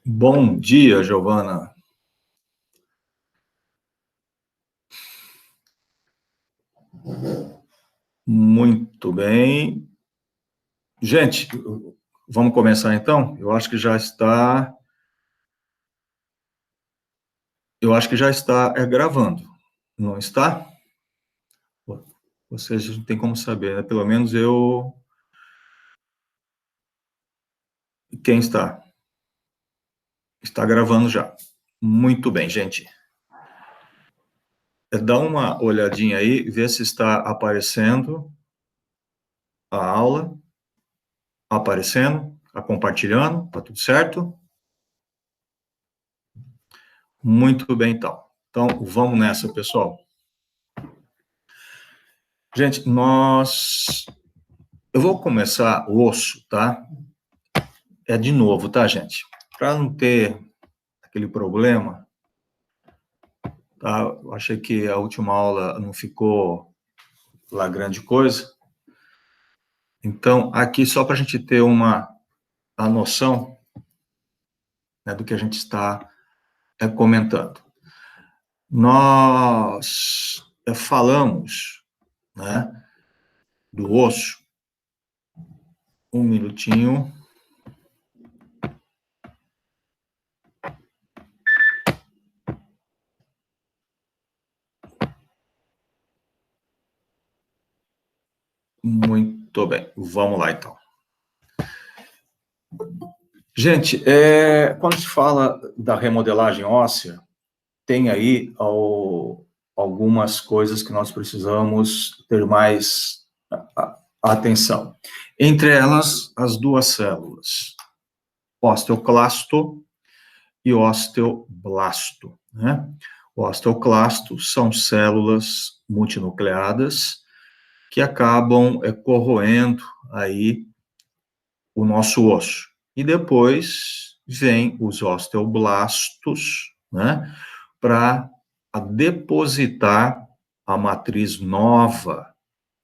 Bom dia, Giovana. Muito bem. Gente, vamos começar então? Eu acho que já está gravando, não está? Vocês não tem como saber, né? Pelo menos eu. Quem está? Está gravando já. Muito bem, gente. Dá uma olhadinha aí, vê se está aparecendo a aula, aparecendo, está compartilhando, está tudo certo? Muito bem, então. Então, vamos nessa, pessoal. Gente, eu vou começar o osso, tá? É de novo, tá, gente? Para não ter aquele problema, tá? Eu achei que a última aula não ficou lá grande coisa. Então, aqui, só para a gente ter a noção, né, do que a gente está comentando. Nós falamos, né, do osso. Um minutinho. Muito bem, vamos lá, então. Gente, quando se fala da remodelagem óssea, tem aí algumas coisas que nós precisamos ter mais atenção. Entre elas, as duas células, osteoclasto e osteoblasto, né? O osteoclasto são células multinucleadas que acabam corroendo aí o nosso osso. E depois vem os osteoblastos, né, para depositar a matriz nova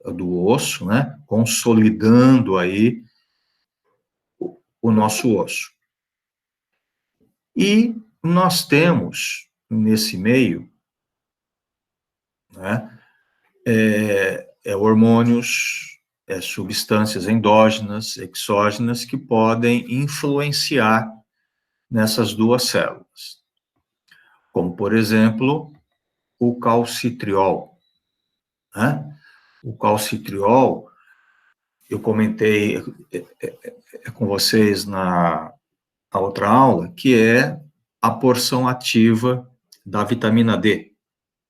do osso, né, consolidando aí o nosso osso. E nós temos, nesse meio, né, hormônios, substâncias endógenas, exógenas, que podem influenciar nessas duas células, como, por exemplo, o calcitriol, né? O calcitriol, eu comentei com vocês na outra aula, que é a porção ativa da vitamina D,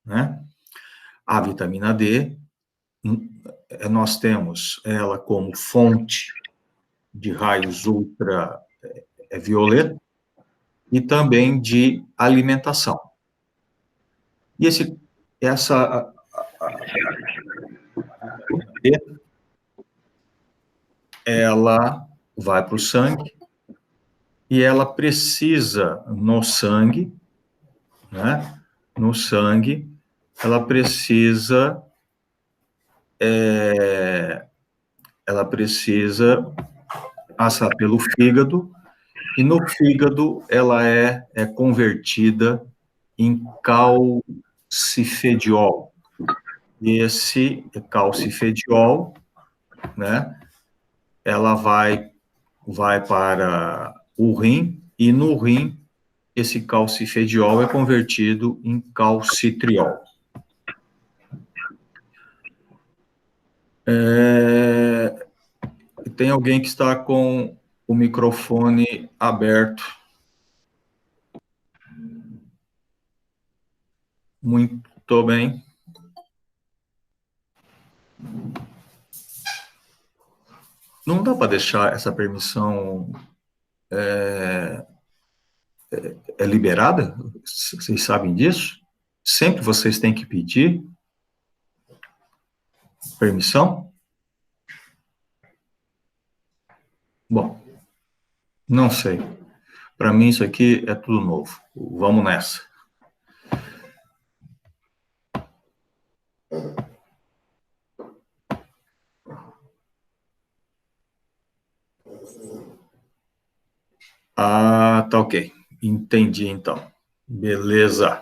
né? A vitamina D, nós temos ela como fonte de raios ultravioleta e também de alimentação. E essa ela vai para o sangue e ela precisa no sangue, né? No sangue, ela precisa passar pelo fígado, e no fígado ela é convertida em calcifediol. E esse calcifediol, né, ela vai para o rim, e no rim esse calcifediol é convertido em calcitriol. Tem alguém que está com o microfone aberto. Muito bem. Não dá para deixar essa permissão liberada? Vocês sabem disso? Sempre vocês têm que pedir permissão? Bom, não sei. Para mim isso aqui é tudo novo. Vamos nessa. Ah, tá ok. Entendi, então. Beleza.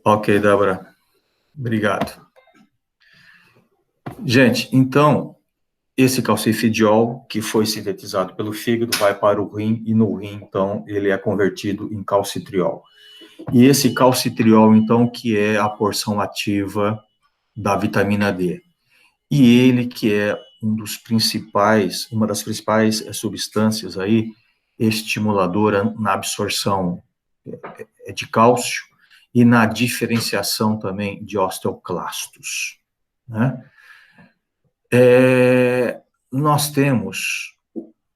Ok, Débora. Obrigado. Gente, então, esse calcifidiol, que foi sintetizado pelo fígado, vai para o rim, e no rim, então, ele é convertido em calcitriol. E esse calcitriol, então, que é a porção ativa da vitamina D. E ele que é uma das principais substâncias aí, estimuladora na absorção de cálcio e na diferenciação também de osteoclastos, né? Nós temos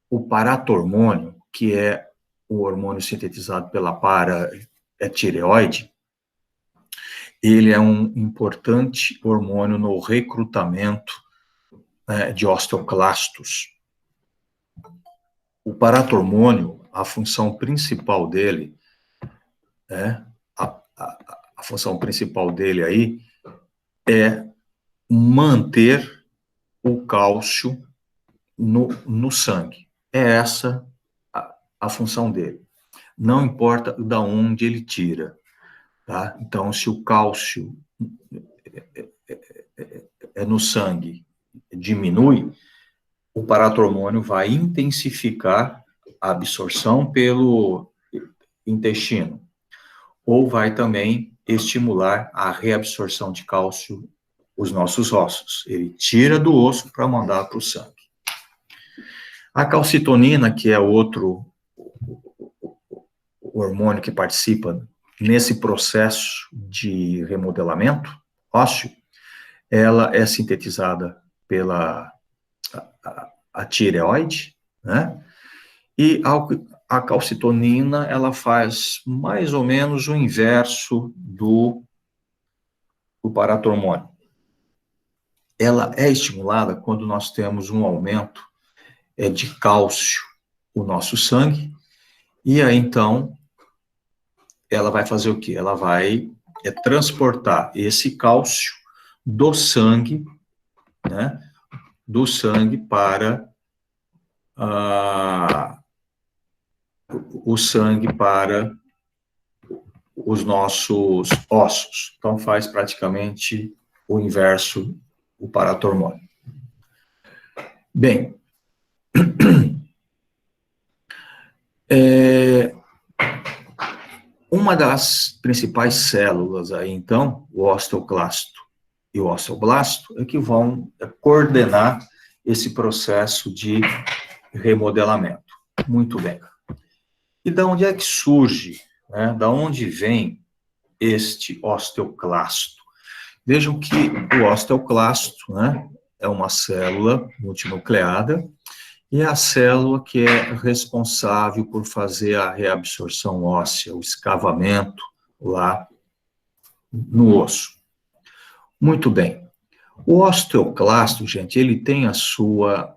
o paratormônio, que é o hormônio sintetizado pela paratireoide. Ele é um importante hormônio no recrutamento de osteoclastos. O paratormônio, a função principal dele, a função principal dele aí é manter o cálcio no sangue. É essa a função dele. Não importa de onde ele tira, tá? Então, se o cálcio no sangue diminui, o paratormônio vai intensificar a absorção pelo intestino, ou vai também estimular a reabsorção de cálcio os nossos ossos. Ele tira do osso para mandar para o sangue. A calcitonina, que é outro hormônio que participa nesse processo de remodelamento ósseo, ela é sintetizada pela a tireoide, né? E a calcitonina, ela faz mais ou menos o inverso do paratormônio. Ela é estimulada quando nós temos um aumento de cálcio no nosso sangue, e aí, então, ela vai fazer o quê? Ela vai transportar esse cálcio do sangue, né? Do sangue para o sangue para os nossos ossos. Então, faz praticamente o inverso o paratormônio. Bem, uma das principais células aí, então, o osteoclasto e o osteoblasto, é que vão coordenar esse processo de remodelamento. Muito bem. E da onde é que surge, né? Da onde vem este osteoclasto? Vejam que o osteoclasto, né, é uma célula multinucleada, e é a célula que é responsável por fazer a reabsorção óssea, o escavamento lá no osso. Muito bem. O osteoclasto, gente, ele tem a sua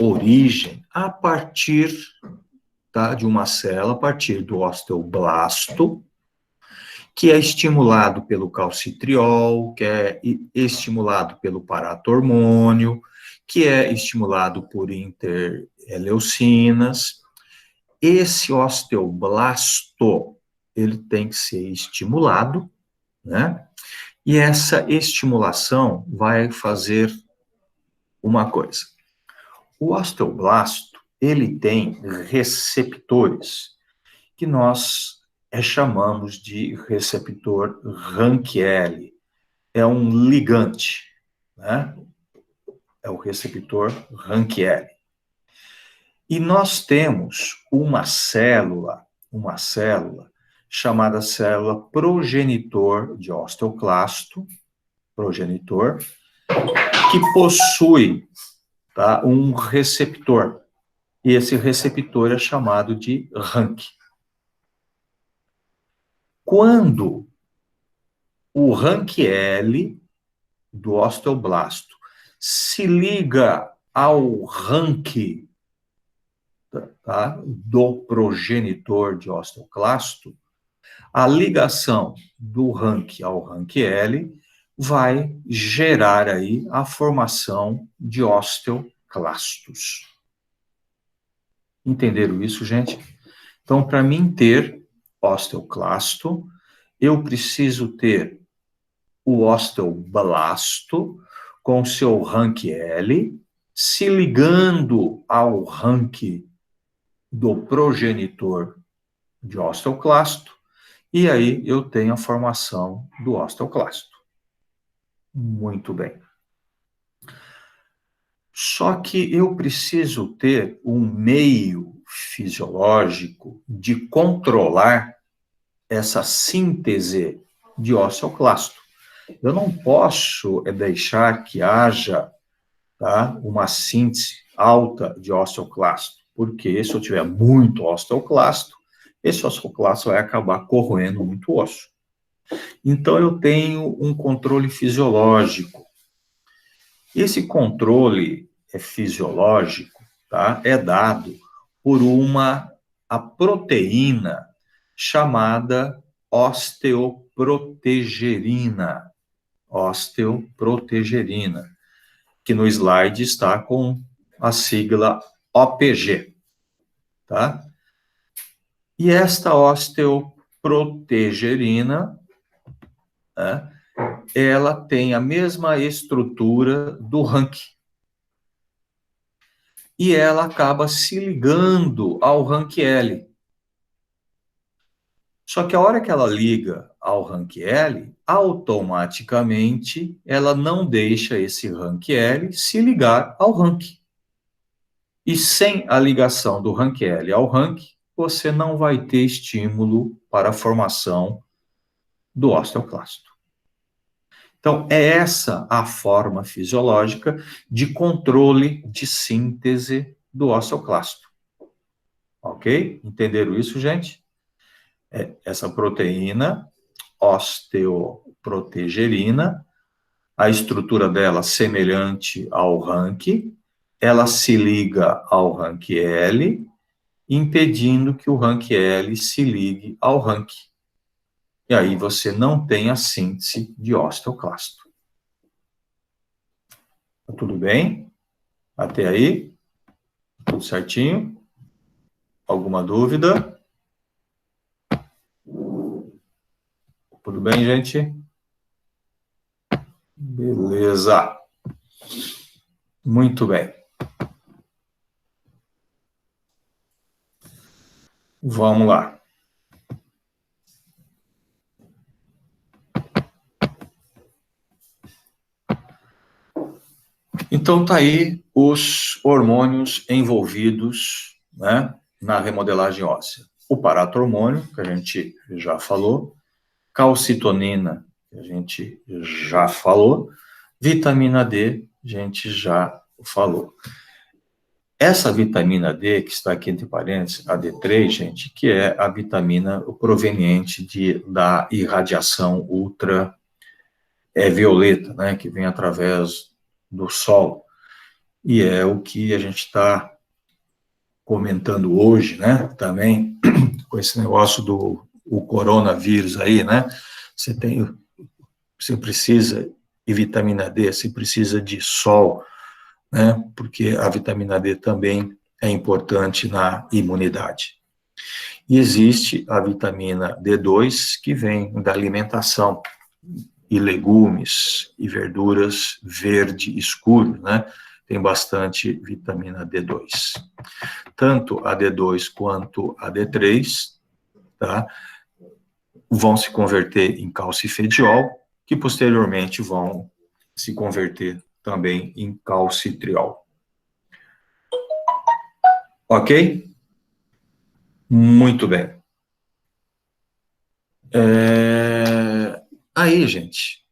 origem a partir, tá, de uma célula, a partir do osteoblasto, que é estimulado pelo calcitriol, que é estimulado pelo paratormônio, que é estimulado por interleucinas. Esse osteoblasto, ele tem que ser estimulado, né? E essa estimulação vai fazer uma coisa. O osteoblasto, ele tem receptores que nós chamamos de receptor Ranquieli. É um ligante, né? É o receptor Ranquieli. E nós temos uma célula chamada célula progenitor de osteoclasto, progenitor, que possui, tá, um receptor. E esse receptor é chamado de Rank. Quando o Ranquieli do osteoblasto se liga ao Rank, tá, do progenitor de osteoclasto, a ligação do Rank ao Ranquieli vai gerar aí a formação de osteoclastos. Entenderam isso, gente? Então, para mim ter osteoclasto, eu preciso ter o osteoblasto com seu rank L, se ligando ao rank do progenitor de osteoclasto, e aí eu tenho a formação do osteoclasto. Muito bem. Só que eu preciso ter um meio fisiológico de controlar essa síntese de osteoclasto. Eu não posso deixar que haja, tá, uma síntese alta de osteoclasto, porque se eu tiver muito osteoclasto, esse osteoclasto vai acabar corroendo muito o osso. Então, eu tenho um controle fisiológico. Esse controle fisiológico, tá, é dado por a proteína chamada osteoprotegerina. Osteoprotegerina, que no slide está com a sigla OPG, tá? E esta osteoprotegerina, né, ela tem a mesma estrutura do rank. E ela acaba se ligando ao rank L. Só que a hora que ela liga ao rank L, automaticamente ela não deixa esse rank L se ligar ao rank. E sem a ligação do rank L ao rank, você não vai ter estímulo para a formação do osteoclasto. Então, é essa a forma fisiológica de controle de síntese do osteoclasto. Ok? Entenderam isso, gente? Essa proteína, osteoprotegerina, a estrutura dela semelhante ao rank, ela se liga ao rank L, impedindo que o rank L se ligue ao rank. E aí você não tem a síntese de osteoclasto. Tá tudo bem? Até aí? Tudo certinho? Alguma dúvida? Tudo bem, gente? Beleza. Muito bem. Vamos lá. Então, tá aí os hormônios envolvidos, né, na remodelagem óssea. O paratormônio, que a gente já falou, calcitonina, que a gente já falou, vitamina D, a gente já falou. Essa vitamina D, que está aqui entre parênteses, a D3, gente, que é a vitamina proveniente da irradiação ultravioleta, né, que vem através do sol. E é o que a gente está comentando hoje, né, também, com esse negócio do coronavírus aí, né, você precisa de vitamina D, você precisa de sol, né, porque a vitamina D também é importante na imunidade. E existe a vitamina D2, que vem da alimentação, e legumes e verduras verde escuro, né, tem bastante vitamina D2. Tanto a D2 quanto a D3, tá, vão se converter em calcifediol, que posteriormente vão se converter também em calcitriol. Ok? Muito bem. Aí, gente,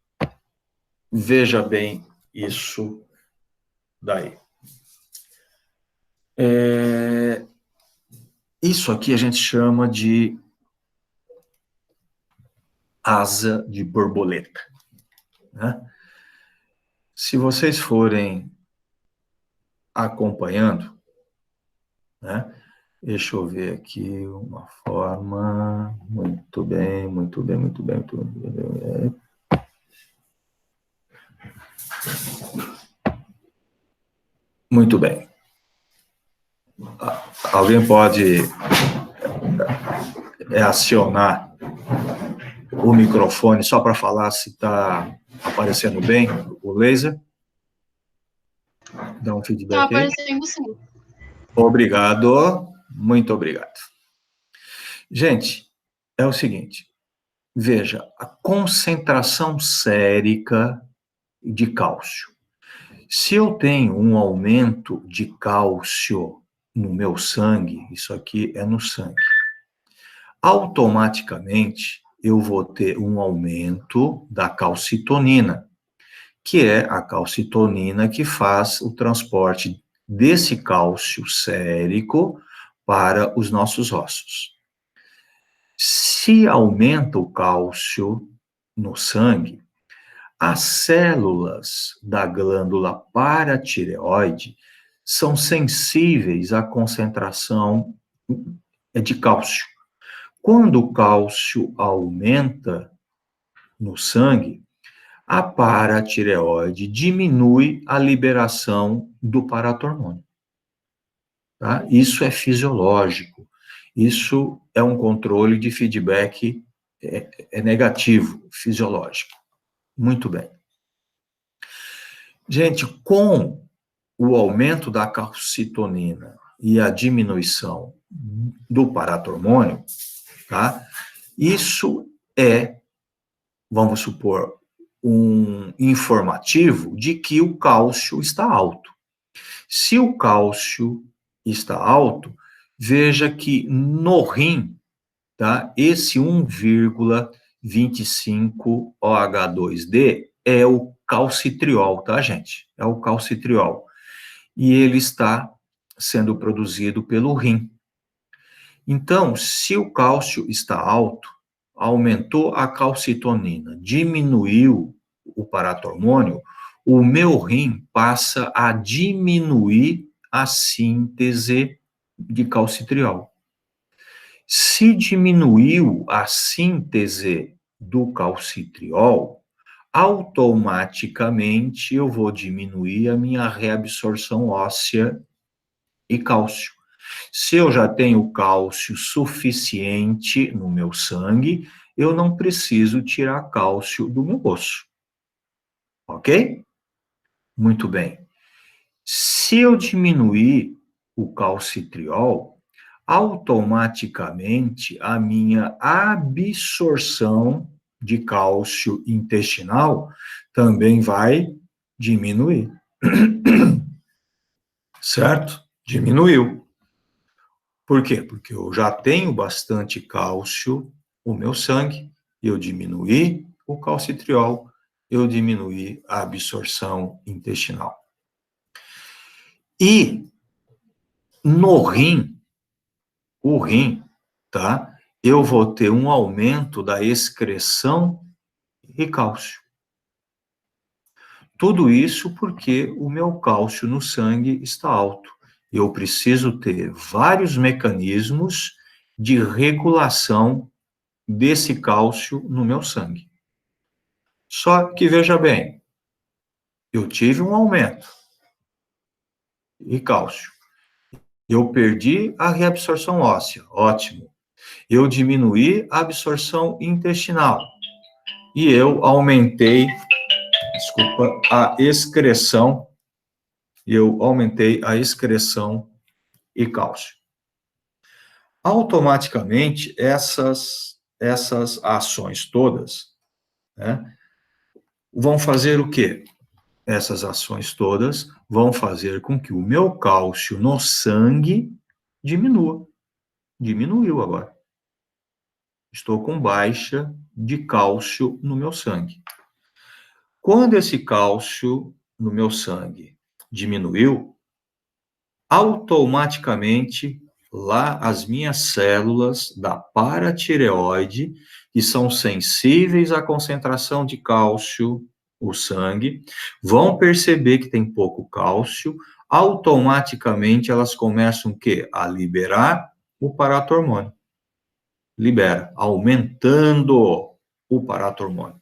veja bem isso daí. Isso aqui a gente chama de asa de borboleta, né? Se vocês forem acompanhando, né? Deixa eu ver aqui uma forma. Muito bem, muito bem, muito bem, muito bem. Muito bem. Alguém pode acionar o microfone só para falar se está aparecendo bem o laser? Dá um feedback aí. Está aparecendo sim. Obrigado, muito obrigado. Gente, é o seguinte, veja, a concentração sérica de cálcio. Se eu tenho um aumento de cálcio no meu sangue, isso aqui é no sangue, automaticamente eu vou ter um aumento da calcitonina, que é a calcitonina que faz o transporte desse cálcio sérico para os nossos ossos. Se aumenta o cálcio no sangue, as células da glândula paratireoide são sensíveis à concentração de cálcio. Quando o cálcio aumenta no sangue, a paratireoide diminui a liberação do paratormônio. Tá? Isso é fisiológico. Isso é um controle de feedback negativo, fisiológico. Muito bem. Gente, com o aumento da calcitonina e a diminuição do paratormônio, tá? Isso é, vamos supor, um informativo de que o cálcio está alto. Se o cálcio está alto, veja que no rim, tá? Esse 1,25 OH2D é o calcitriol, tá, gente? É o calcitriol. E ele está sendo produzido pelo rim. Então, se o cálcio está alto, aumentou a calcitonina, diminuiu o paratormônio, o meu rim passa a diminuir a síntese de calcitriol. Se diminuiu a síntese do calcitriol, automaticamente eu vou diminuir a minha reabsorção óssea e cálcio. Se eu já tenho cálcio suficiente no meu sangue, eu não preciso tirar cálcio do meu osso. Ok? Muito bem. Se eu diminuir o calcitriol, automaticamente a minha absorção de cálcio intestinal também vai diminuir. Certo? Diminuiu. Por quê? Porque eu já tenho bastante cálcio no meu sangue, eu diminuí o calcitriol, eu diminuí a absorção intestinal. E no rim, o rim, tá? Eu vou ter um aumento da excreção de cálcio. Tudo isso porque o meu cálcio no sangue está alto. Eu preciso ter vários mecanismos de regulação desse cálcio no meu sangue. Só que, veja bem, eu tive um aumento de cálcio. Eu perdi a reabsorção óssea, ótimo. Eu diminuí a absorção intestinal. E eu aumentei, a excreção, e cálcio. Automaticamente, essas ações todas, né, vão fazer o quê? Essas ações todas vão fazer com que o meu cálcio no sangue diminua. Diminuiu agora. Estou com baixa de cálcio no meu sangue. Quando esse cálcio no meu sangue diminuiu, automaticamente lá as minhas células da paratireoide, que são sensíveis à concentração de cálcio no sangue, vão perceber que tem pouco cálcio, automaticamente elas começam o quê? A liberar o paratormônio. Libera, aumentando o paratormônio.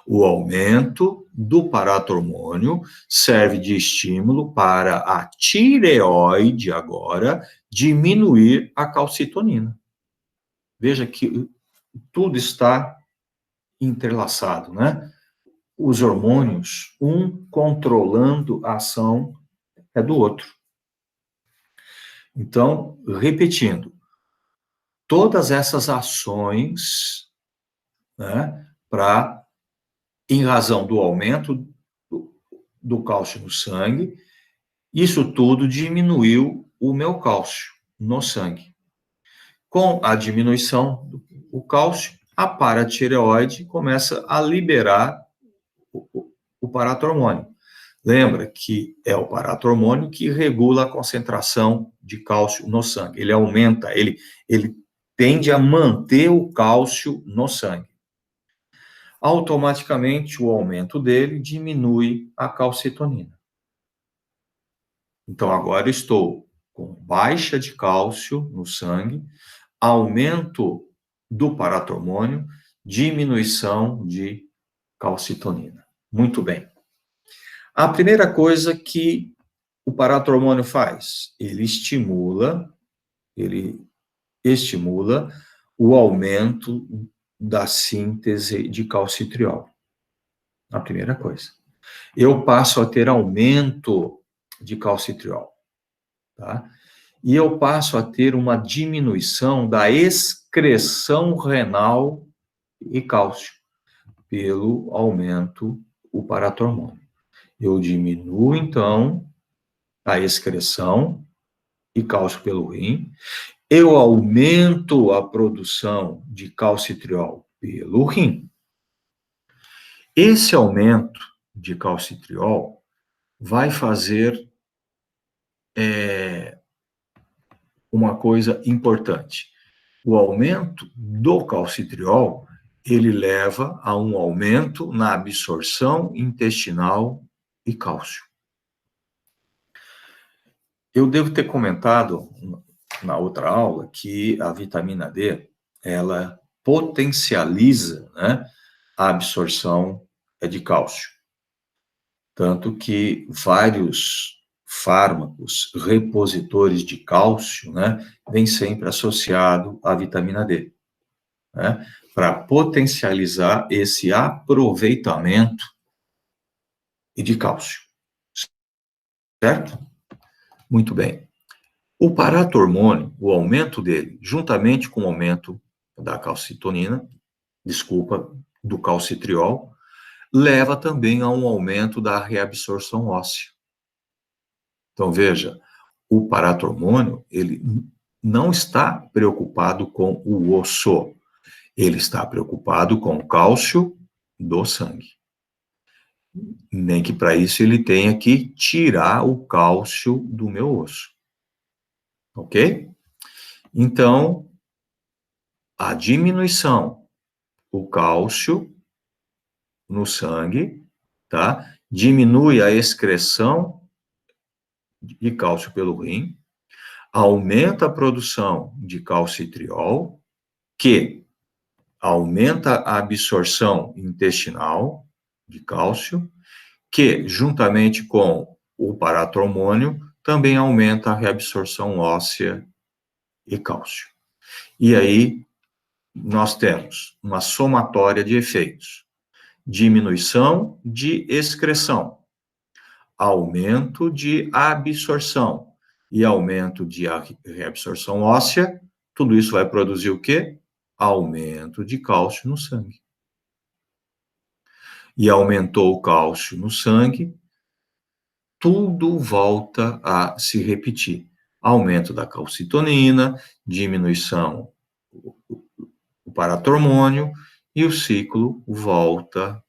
O aumento do paratormônio serve de estímulo para a tireoide agora diminuir a calcitonina. Veja que tudo está entrelaçado, né? Os hormônios, um controlando a ação do outro. Então, repetindo, todas essas ações, né, em razão do aumento do cálcio no sangue, isso tudo diminuiu o meu cálcio no sangue. Com a diminuição do cálcio, a paratireoide começa a liberar o paratormônio. Lembra que é o paratormônio que regula a concentração de cálcio no sangue. Ele aumenta, ele tende a manter o cálcio no sangue. Automaticamente, o aumento dele diminui a calcitonina. Então, agora estou com baixa de cálcio no sangue, aumento do paratormônio, diminuição de calcitonina. Muito bem. A primeira coisa que o paratormônio faz, ele estimula o aumento da síntese de calcitriol. A primeira coisa. Eu passo a ter aumento de calcitriol, tá? E eu passo a ter uma diminuição da excreção renal e cálcio pelo aumento do paratormônio. Eu diminuo, então, a excreção e cálcio pelo rim, eu aumento a produção de calcitriol pelo rim. Esse aumento de calcitriol vai fazer uma coisa importante. O aumento do calcitriol, ele leva a um aumento na absorção intestinal e cálcio. Eu devo ter comentado na outra aula que a vitamina D, ela potencializa, né, a absorção de cálcio. Tanto que vários fármacos repositores de cálcio, né, vem sempre associado à vitamina D, né, para potencializar esse aproveitamento de cálcio. Certo? Muito bem. O paratormônio, o aumento dele, juntamente com o aumento da calcitonina, do calcitriol, leva também a um aumento da reabsorção óssea. Então, veja, o paratormônio, ele não está preocupado com o osso, ele está preocupado com o cálcio do sangue. Nem que para isso ele tenha que tirar o cálcio do meu osso. Ok? Então, a diminuição do cálcio no sangue, tá? Diminui a excreção de cálcio pelo rim, aumenta a produção de calcitriol, que aumenta a absorção intestinal de cálcio, que, juntamente com o paratormônio, também aumenta a reabsorção óssea e cálcio. E aí, nós temos uma somatória de efeitos. Diminuição de excreção, aumento de absorção e aumento de reabsorção óssea, tudo isso vai produzir o quê? Aumento de cálcio no sangue. E aumentou o cálcio no sangue, tudo volta a se repetir. Aumento da calcitonina, diminuição do paratormônio, e o ciclo volta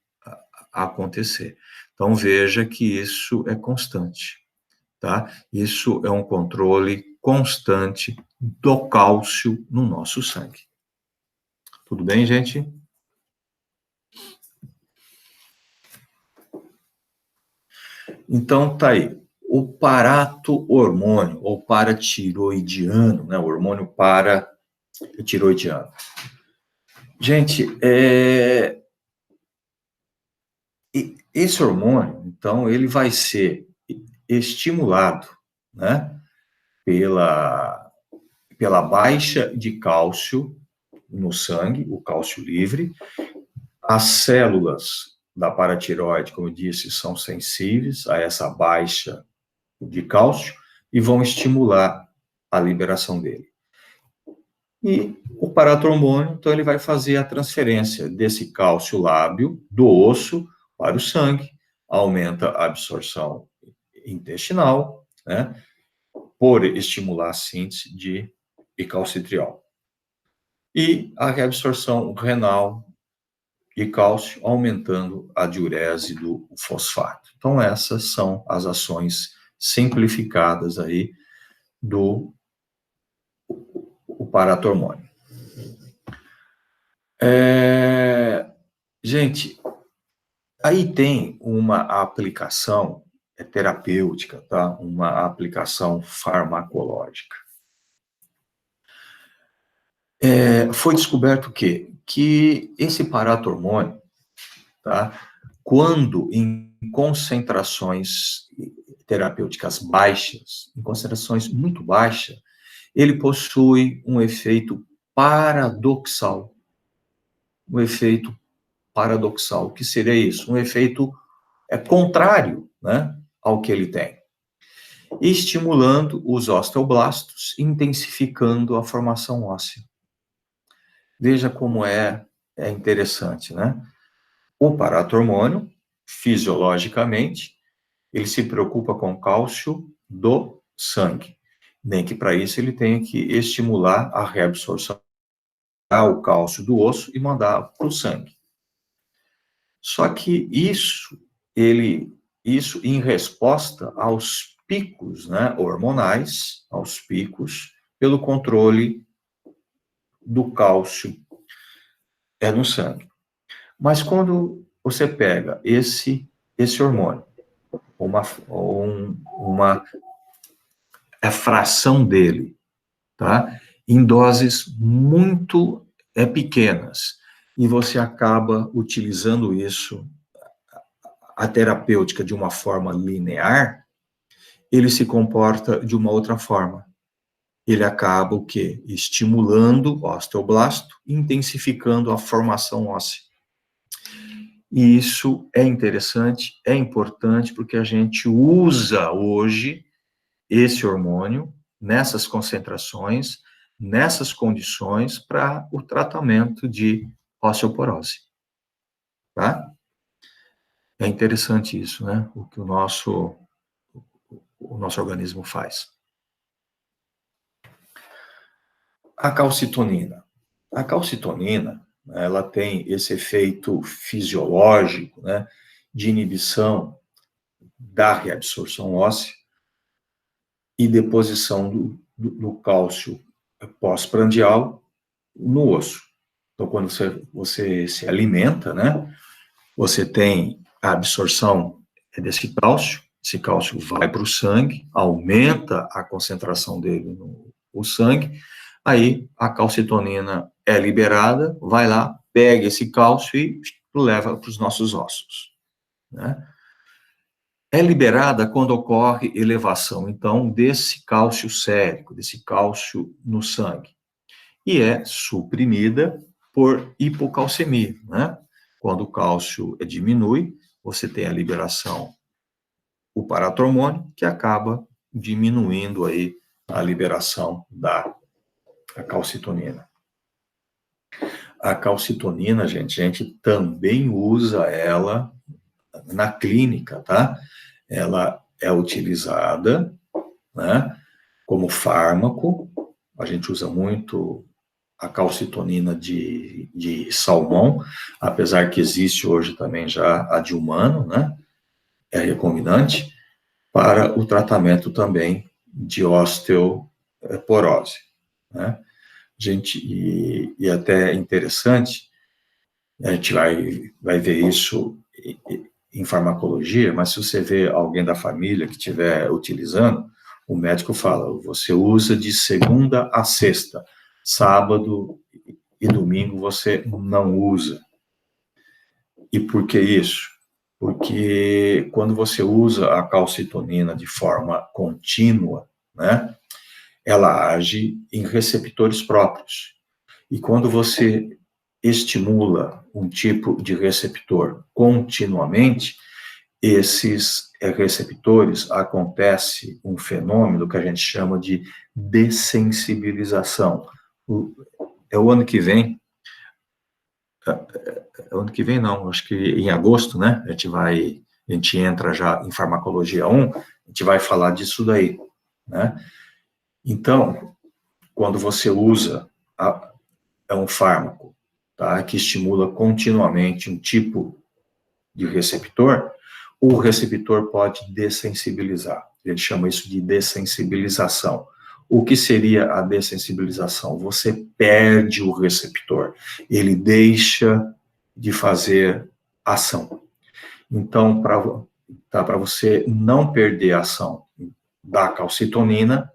a acontecer. Então, veja que isso é constante, tá? Isso é um controle constante do cálcio no nosso sangue. Tudo bem, gente? Então, tá aí. O parato-hormônio, ou paratiroidiano, né? O hormônio paratiroidiano. Gente, E esse hormônio, então, ele vai ser estimulado, né, pela baixa de cálcio no sangue, o cálcio livre. As células da paratireoide, como eu disse, são sensíveis a essa baixa de cálcio e vão estimular a liberação dele. E o paratormônio, então, ele vai fazer a transferência desse cálcio lábio do osso para o sangue, aumenta a absorção intestinal, né, por estimular a síntese de calcitriol. E a reabsorção renal de cálcio, aumentando a diurese do fosfato. Então, essas são as ações simplificadas aí do paratormônio. Gente, aí tem uma aplicação terapêutica, tá? Uma aplicação farmacológica. Foi descoberto que esse paratormônio, tá? Quando em concentrações terapêuticas baixas, em concentrações muito baixas, ele possui um efeito paradoxal. Um efeito paradoxal. O que seria isso? Um efeito contrário, né, ao que ele tem. Estimulando os osteoblastos, intensificando a formação óssea. Veja como é interessante, né? O paratormônio, fisiologicamente, ele se preocupa com o cálcio do sangue. Nem que para isso ele tenha que estimular a reabsorção o cálcio do osso e mandar para o sangue. Só que isso em resposta aos picos, né, hormonais, aos picos, pelo controle do cálcio no sangue. Mas quando você pega esse hormônio, uma fração dele, tá, em doses muito pequenas, e você acaba utilizando isso, a terapêutica, de uma forma linear, ele se comporta de uma outra forma. Ele acaba o quê? Estimulando o osteoblasto, intensificando a formação óssea. E isso é interessante, é importante, porque a gente usa hoje esse hormônio nessas concentrações, nessas condições, para o tratamento de osteoporose. Tá? É interessante isso, né? O que o nosso organismo faz. A calcitonina. A calcitonina, ela tem esse efeito fisiológico, né, de inibição da reabsorção óssea e deposição do cálcio pós-prandial no osso. Então, quando você se alimenta, né, você tem a absorção desse cálcio, esse cálcio vai para o sangue, aumenta a concentração dele no sangue, aí a calcitonina é liberada, vai lá, pega esse cálcio e leva para os nossos ossos, né? É liberada quando ocorre elevação, então, desse cálcio sérico, desse cálcio no sangue, e é suprimida por hipocalcemia, né? Quando o cálcio diminui, você tem a liberação, o paratormônio, que acaba diminuindo aí a liberação da calcitonina. A calcitonina, gente, a gente também usa ela na clínica, tá? Ela é utilizada, né, como fármaco. A gente usa muito a calcitonina de salmão, apesar que existe hoje também já a de humano, né? É recombinante, para o tratamento também de osteoporose, né? Gente, e até interessante, a gente vai ver isso em farmacologia, mas se você vê alguém da família que estiver utilizando, o médico fala, você usa de segunda a sexta, sábado e domingo você não usa. E por que isso? porque quando você usa a calcitonina de forma contínua, né, ela age em receptores próprios. E quando você estimula um tipo de receptor continuamente, esses receptores, acontece um fenômeno que a gente chama de dessensibilização. É o ano que vem, ano que vem não, acho que em agosto, né, a gente entra já em farmacologia 1, a gente vai falar disso daí, né? Então, quando você usa é um fármaco, tá, que estimula continuamente um tipo de receptor, o receptor pode dessensibilizar. A gente chama isso de dessensibilização. O que seria a dessensibilização? Você perde o receptor, ele deixa de fazer ação. Então, para você não perder a ação da calcitonina,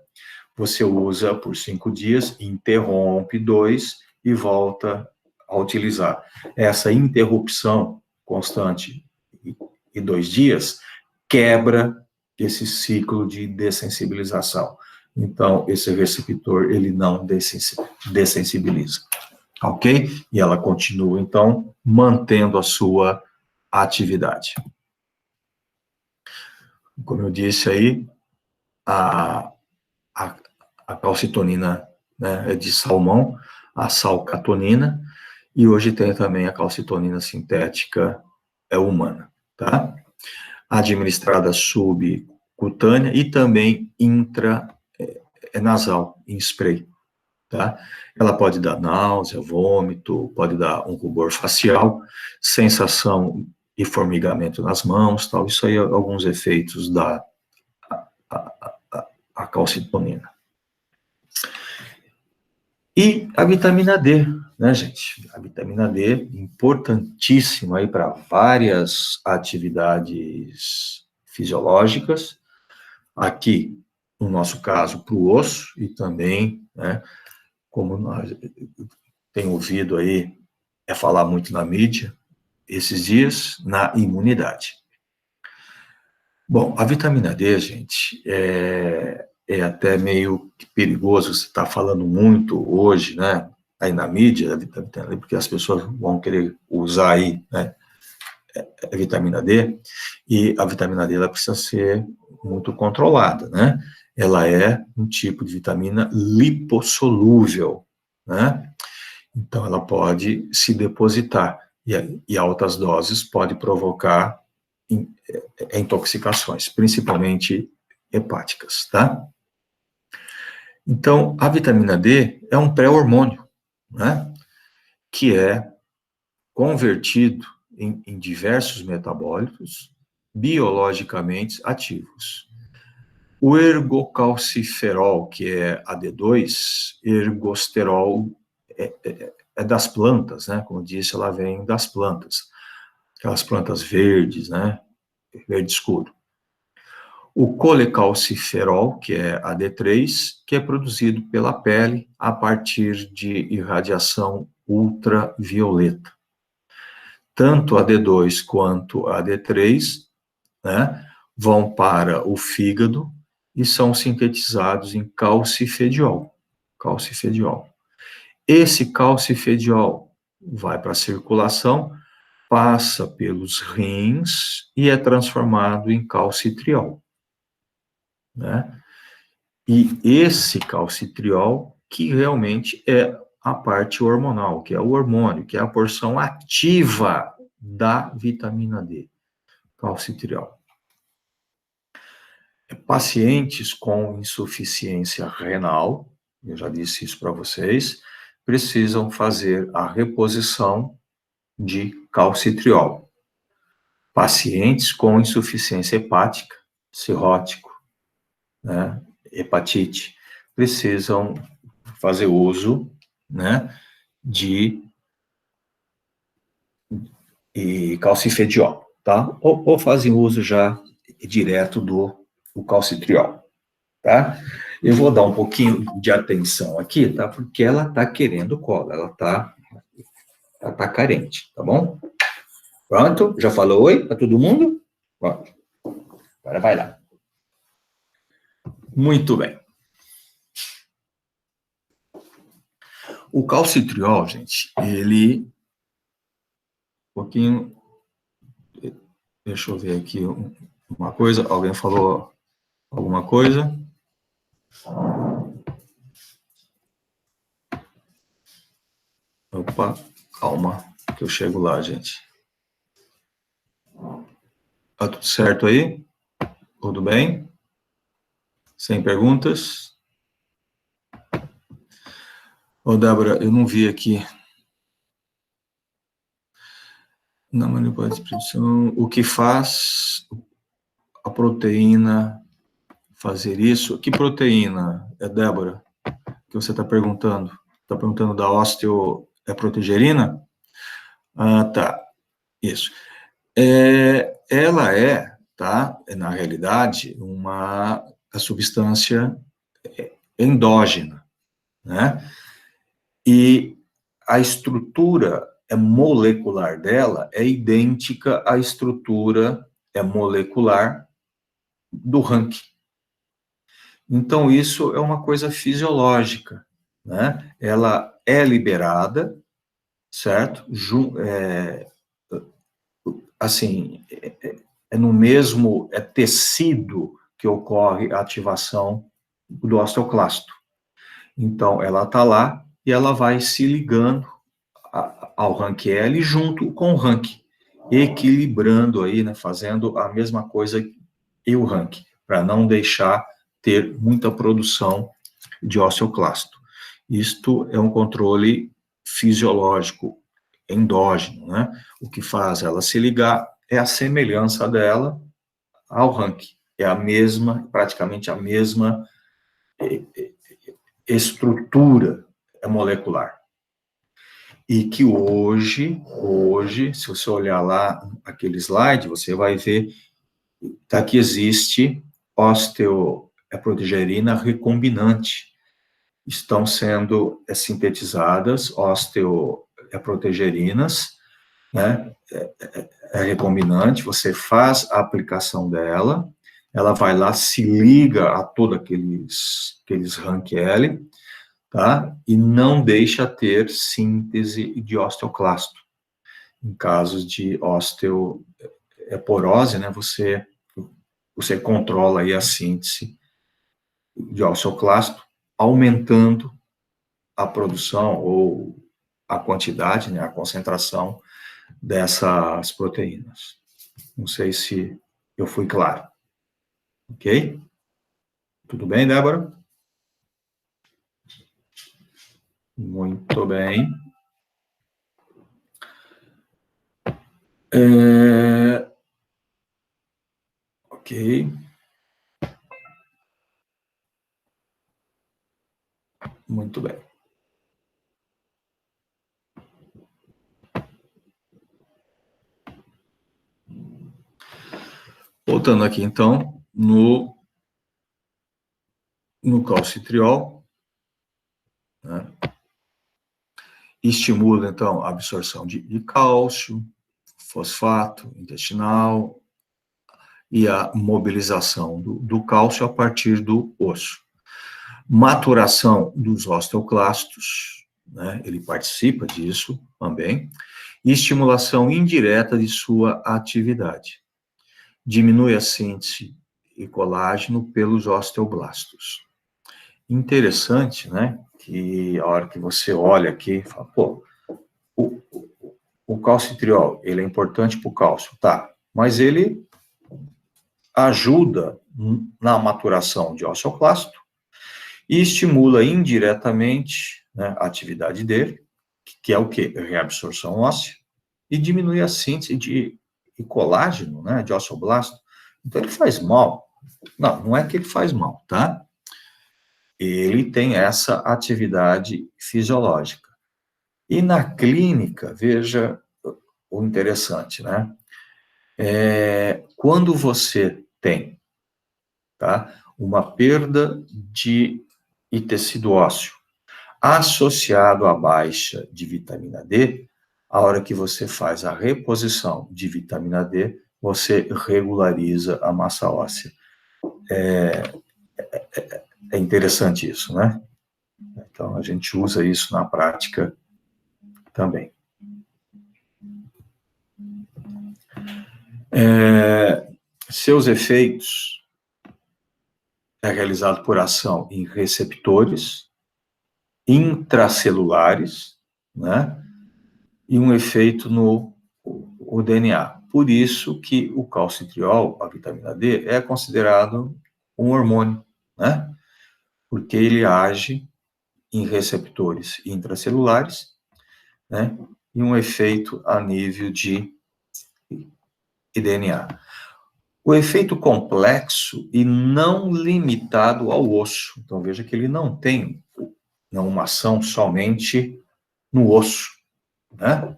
você usa por 5 dias, interrompe 2 e volta a utilizar. Essa interrupção constante e 2 dias quebra esse ciclo de dessensibilização. Então, esse receptor, ele não dessensibiliza, ok? E ela continua, então, mantendo a sua atividade. Como eu disse aí, a calcitonina, né, é de salmão, a salcatonina, e hoje tem também a calcitonina sintética humana, tá? Administrada subcutânea e também nasal, em spray, tá? Ela pode dar náusea, vômito, pode dar um rubor facial, sensação e formigamento nas mãos, tal. Isso aí é alguns efeitos da a calcitonina. E a vitamina D, né, gente? A vitamina D, importantíssima aí para várias atividades fisiológicas, aqui, no nosso caso, para o osso, e também, né, como nós tem ouvido aí, falar muito na mídia, esses dias, na imunidade. Bom, a vitamina D, gente, é até meio perigoso, você está falando muito hoje, né, aí na mídia, porque as pessoas vão querer usar aí, né, a vitamina D, e a vitamina D, ela precisa ser muito controlada, né, ela é um tipo de vitamina lipossolúvel, né, então ela pode se depositar, e altas doses pode provocar intoxicações, principalmente hepáticas, tá? Então, a vitamina D é um pré-hormônio, né? Que é convertido em diversos metabólitos biologicamente ativos. O ergocalciferol, que é AD2, ergosterol, é das plantas, né? Como disse, ela vem das plantas. Aquelas plantas verdes, né? Verde escuro. O colecalciferol, que é AD3, que é produzido pela pele a partir de irradiação ultravioleta. Tanto AD2 quanto AD3, né, vão para o fígado e são sintetizados em calcifediol. Calcifediol. Esse calcifediol vai para a circulação, passa pelos rins e é transformado em calcitriol, né? E esse calcitriol que realmente é a parte hormonal, que é o hormônio, que é a porção ativa da vitamina D, calcitriol. Pacientes com insuficiência renal, eu já disse isso para vocês, precisam fazer a reposição de calcitriol. Pacientes com insuficiência hepática, cirrótico, né, hepatite, precisam fazer uso, né, de calcifediol, tá? Ou fazem uso já direto do calcitriol, tá? Eu vou dar um pouquinho de atenção aqui, tá? Porque ela tá querendo cola, ela tá carente, tá bom? Pronto? Já falou oi para todo mundo? Pronto. Agora vai lá. Muito bem. O calcitriol, gente, ele... Um pouquinho... Deixa eu ver aqui uma coisa. Alguém falou alguma coisa? Opa, calma, que eu chego lá, gente. Tá tudo certo aí? Tudo bem? Sem perguntas? Ô, Débora, eu não vi aqui. Na manipulação de expressão, o que faz a proteína fazer isso? Que proteína, Débora, que você está perguntando? Está perguntando da osteoprotegerina? Ah, tá. Isso. Ela tá, na realidade, uma substância endógena, né? E a estrutura molecular dela é idêntica à estrutura molecular do rank. Então, isso é uma coisa fisiológica, né? Ela é liberada, certo? Assim, no mesmo tecido que ocorre a ativação do osteoclasto. Então, ela está lá e ela vai se ligando ao rank L junto com o rank, equilibrando aí, né, fazendo a mesma coisa que o rank, para não deixar ter muita produção de osteoclasto. Isto é um controle fisiológico, endógeno, né? O que faz ela se ligar é a semelhança dela ao rank. É a mesma, praticamente a mesma estrutura molecular. E que hoje, se você olhar lá aquele slide, você vai ver que existe osteoprotegerina recombinante. Estão sendo sintetizadas osteoprotegerinas, né? É recombinante, você faz a aplicação dela, ela vai lá, se liga a todos aqueles rank L, tá? E não deixa ter síntese de osteoclasto. Em casos de osteoporose, né, você controla aí a síntese de osteoclasto, aumentando a produção ou a quantidade, né, a concentração dessas proteínas. Não sei se eu fui claro. Ok? Tudo bem, Débora? Muito bem. Ok. Muito bem. Voltando aqui, então, no calcitriol, né? Estimula, então, a absorção de cálcio, fosfato intestinal e a mobilização do cálcio a partir do osso. Maturação dos osteoclastos, né? Ele participa disso também, e estimulação indireta de sua atividade. Diminui a síntese de colágeno pelos osteoblastos. Interessante, né, que a hora que você olha aqui, fala, pô, o calcitriol, ele é importante para o cálcio, tá, mas ele ajuda na maturação de osteoclasto e estimula indiretamente, né, a atividade dele, que é o quê? Reabsorção óssea, e diminui a síntese de colágeno, né, de osteoblasto. Então, ele faz mal. Não, não é que ele faz mal, tá? Ele tem essa atividade fisiológica. E na clínica, veja o interessante, né? Quando você tem, tá, uma perda de tecido ósseo associado à baixa de vitamina D, a hora que você faz a reposição de vitamina D, você regulariza a massa óssea. É interessante isso, né? Então, a gente usa isso na prática também. Seus efeitos é realizado por ação em receptores intracelulares, né? E um efeito no o DNA. Por isso que o calcitriol, a vitamina D, é considerado um hormônio, né? Porque ele age em receptores intracelulares, né? E um efeito a nível de DNA. O efeito complexo e não limitado ao osso. Então, veja que ele não tem uma ação somente no osso, né?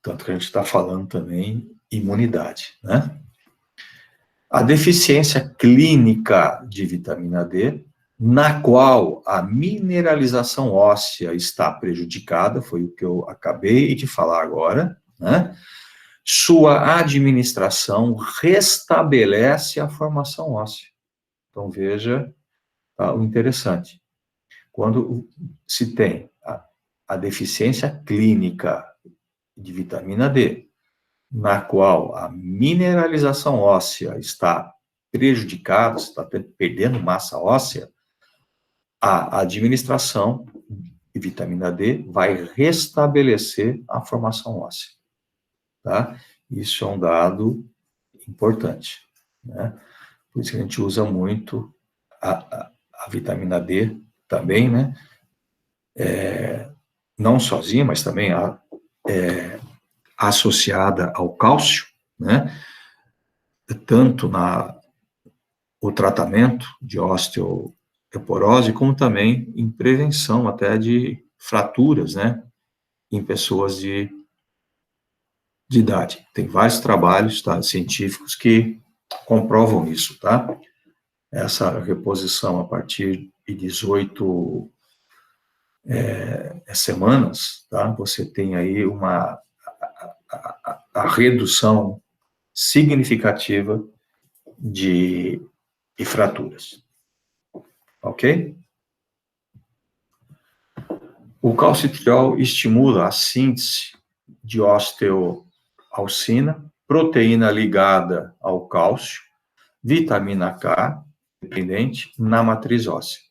Tanto que a gente está falando também imunidade, né? A deficiência clínica de vitamina D, na qual a mineralização óssea está prejudicada, foi o que eu acabei de falar agora, né? Sua administração restabelece a formação óssea. Então, veja o interessante. Quando se tem a deficiência clínica de vitamina D, na qual a mineralização óssea está prejudicada, está perdendo massa óssea, a administração de vitamina D vai restabelecer a formação óssea, tá? Isso é um dado importante, né? Por isso que a gente usa muito a vitamina D também, né? Não sozinha, mas também associada ao cálcio, né? Tanto o tratamento de osteoporose, como também em prevenção até de fraturas, né? Em pessoas de idade. Tem vários trabalhos, tá, científicos que comprovam isso, tá? Essa reposição a partir de 18 semanas, tá? Você tem aí a redução significativa de fraturas, ok? O calcitriol estimula a síntese de osteoalcina, proteína ligada ao cálcio, vitamina K, dependente, na matriz óssea.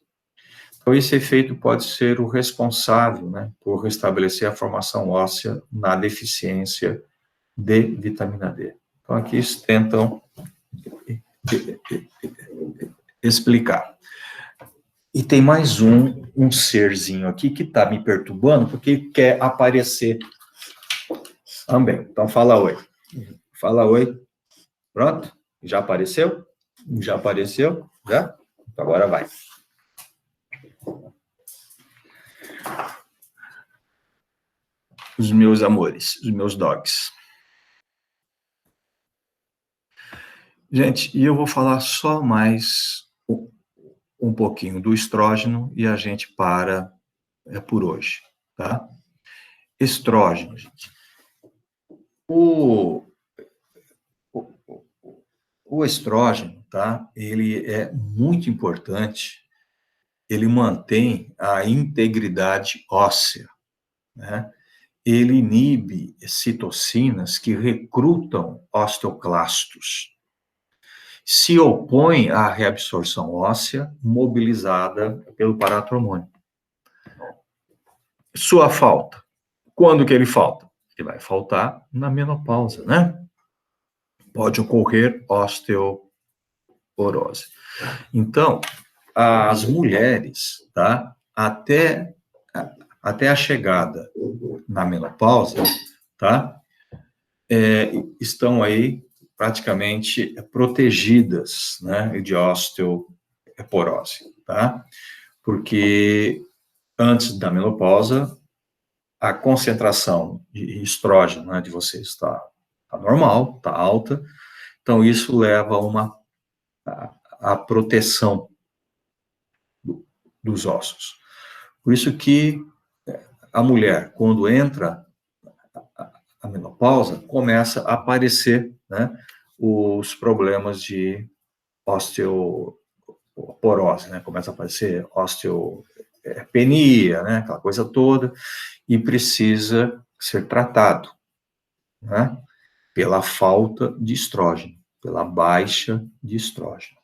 Então, esse efeito pode ser o responsável, né, por restabelecer a formação óssea na deficiência de vitamina D. Então, aqui eles tentam explicar. E tem mais um serzinho aqui que está me perturbando, porque quer aparecer também. Então, fala oi. Fala oi. Pronto? Já apareceu? Já apareceu? Já? Então, agora vai. Os meus amores, os meus dogs. Gente, e eu vou falar só mais um pouquinho do estrógeno e a gente para por hoje, tá? Estrógeno, gente. O estrógeno, tá? Ele é muito importante, ele mantém a integridade óssea, né? Ele inibe citocinas que recrutam osteoclastos. Se opõe à reabsorção óssea mobilizada pelo paratormônio. Sua falta. Quando que ele falta? Ele vai faltar na menopausa, né? Pode ocorrer osteoporose. Então, as mulheres, tá? Até a chegada na menopausa, tá? Estão aí praticamente protegidas, né, de osteoporose, tá? Porque antes da menopausa, a concentração de estrógeno, né, de vocês está normal, está alta, então isso leva a proteção dos ossos. Por isso que a mulher, quando entra a menopausa, começa a aparecer, né, os problemas de osteoporose, né, começa a aparecer osteopenia, né, aquela coisa toda, e precisa ser tratado, né, pela falta de estrógeno, pela baixa de estrógeno.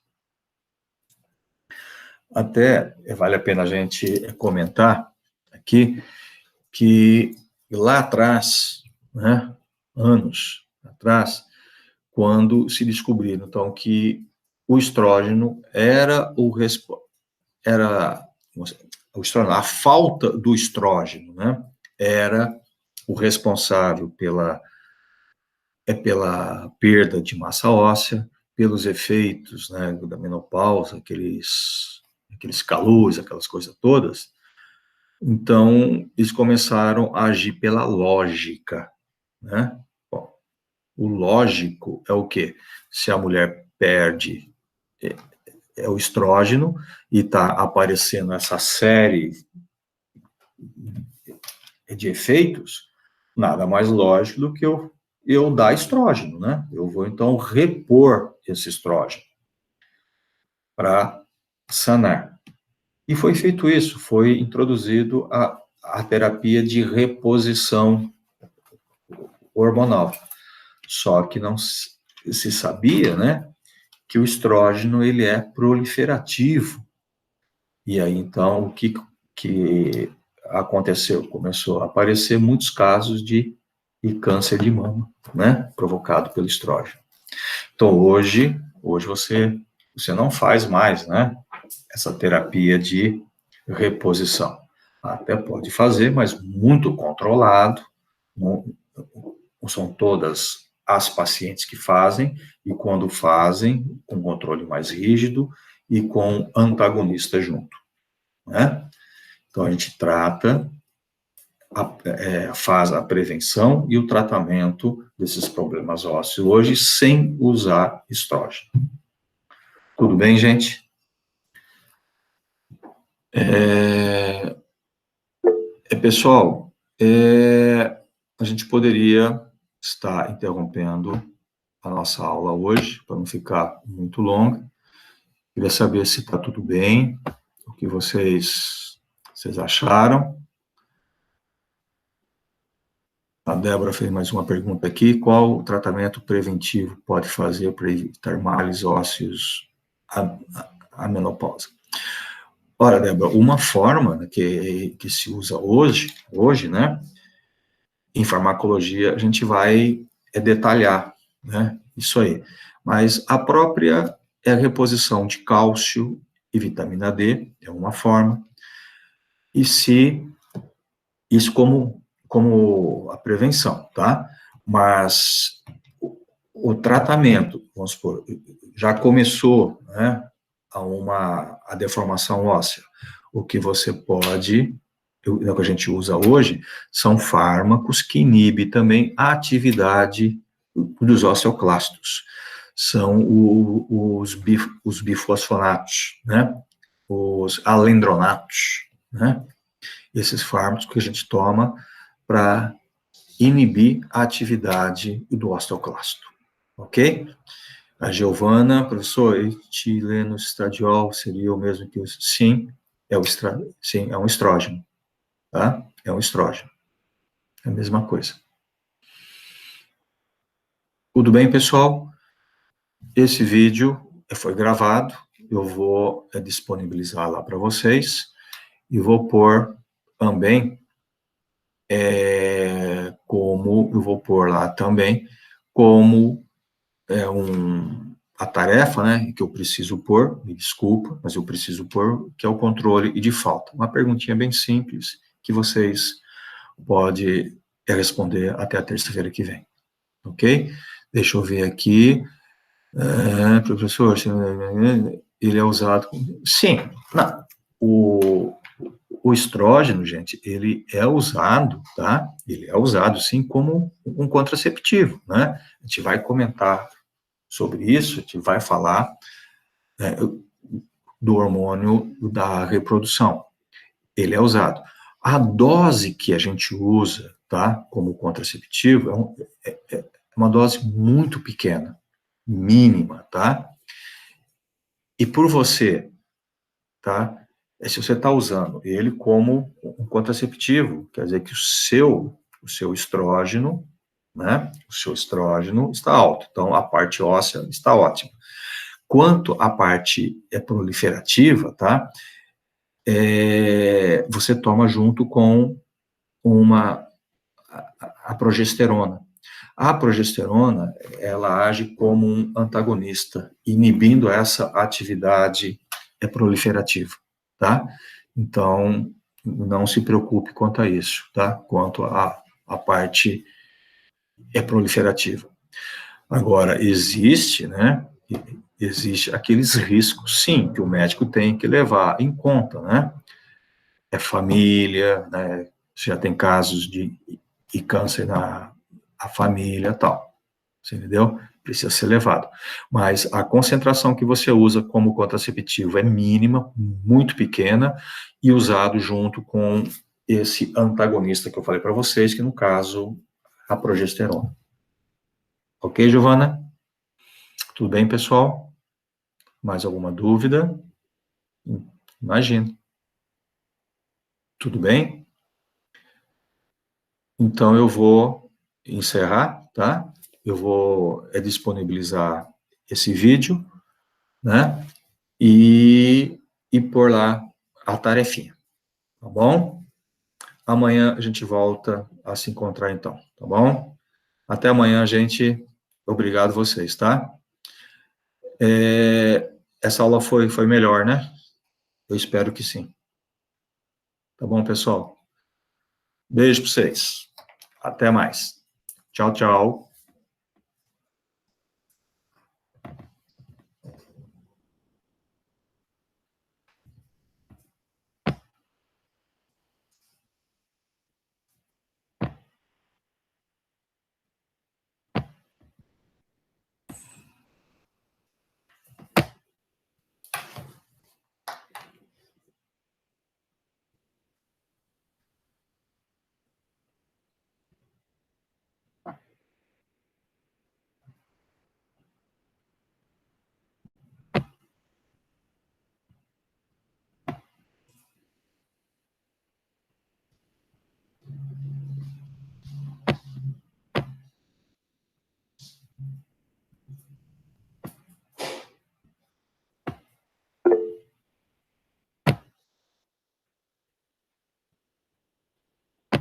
Até vale a pena a gente comentar aqui que lá atrás, né, anos atrás, quando se descobriram, então, que o estrógeno era o estrógeno, a falta do estrógeno, né, era o responsável pela perda de massa óssea, pelos efeitos, né, da menopausa, aqueles calores, aquelas coisas todas. Então, eles começaram a agir pela lógica, né? Bom, o lógico é o quê? Se a mulher perde o estrógeno e está aparecendo essa série de efeitos, nada mais lógico do que eu dar estrógeno, né? Eu vou, então, repor esse estrógeno para sanar. E foi feito isso, foi introduzido a terapia de reposição hormonal. Só que não se sabia, né, que o estrógeno, ele é proliferativo. E aí, então, o que aconteceu? Começou a aparecer muitos casos de câncer de mama, né, provocado pelo estrógeno. Então, hoje você não faz mais, né, essa terapia de reposição. Até pode fazer, mas muito controlado, não são todas as pacientes que fazem, e quando fazem, com controle mais rígido e com antagonista junto, né? Então, a gente trata, faz a prevenção e o tratamento desses problemas ósseos hoje sem usar estrógeno. Tudo bem, gente? Pessoal, a gente poderia estar interrompendo a nossa aula hoje, para não ficar muito longa. Queria saber se está tudo bem, o que vocês acharam. A Débora fez mais uma pergunta aqui: qual o tratamento preventivo pode fazer para evitar males ósseos à menopausa? Ora, Débora, uma forma que se usa hoje, né, em farmacologia, a gente vai detalhar, né, isso aí. Mas a própria reposição de cálcio e vitamina D é uma forma. E se isso como a prevenção, tá? Mas o tratamento, vamos supor, já começou, né, a deformação óssea. O que você pode, o que a gente usa hoje, são fármacos que inibem também a atividade dos osteoclastos. São os bifosfonatos, né? Os alendronatos, né? Esses fármacos que a gente toma para inibir a atividade do osteoclasto, ok? A Giovana, professor, etileno estradiol seria o mesmo que o... Sim, sim, é um estrógeno, tá? É um estrógeno. É a mesma coisa. Tudo bem, pessoal? Esse vídeo foi gravado, eu vou disponibilizar lá para vocês, e vou pôr também, eu vou pôr lá também, como a tarefa, né, que eu preciso pôr, me desculpa, mas eu preciso pôr, que é o controle de falta. Uma perguntinha bem simples, que vocês podem responder até a terça-feira que vem, ok? Deixa eu ver aqui, professor, ele é usado... Sim, não, o estrógeno, gente, ele é usado, tá? Ele é usado, sim, como um contraceptivo, né? A gente vai comentar sobre isso, a gente vai falar do hormônio da reprodução. Ele é usado. A dose que a gente usa, tá, como contraceptivo, é uma dose muito pequena, mínima, tá? E por você, tá? Se você está usando ele como um contraceptivo, quer dizer que o seu estrógeno, né? O seu estrógeno está alto, então a parte óssea está ótima. Quanto à parte proliferativa, tá? Você toma junto com a progesterona. A progesterona, ela age como um antagonista, inibindo essa atividade proliferativa, tá? Então, não se preocupe quanto a isso, tá? Quanto à parte proliferativa. Agora, existe, né? Existe aqueles riscos, sim, que o médico tem que levar em conta, né? É família, né? Já tem casos de câncer na família, tal. Você entendeu? Precisa ser levado. Mas a concentração que você usa como contraceptivo é mínima, muito pequena, e usado junto com esse antagonista que eu falei para vocês, que no caso, a progesterona. Ok, Giovana? Tudo bem, pessoal? Mais alguma dúvida? Imagina. Tudo bem? Então eu vou encerrar, tá? Eu vou disponibilizar esse vídeo, né? E pôr lá a tarefinha, tá bom? Amanhã a gente volta a se encontrar então, tá bom? Até amanhã, gente. Obrigado vocês, tá? Essa aula foi melhor, né? Eu espero que sim. Tá bom, pessoal? Beijo para vocês. Até mais. Tchau, tchau.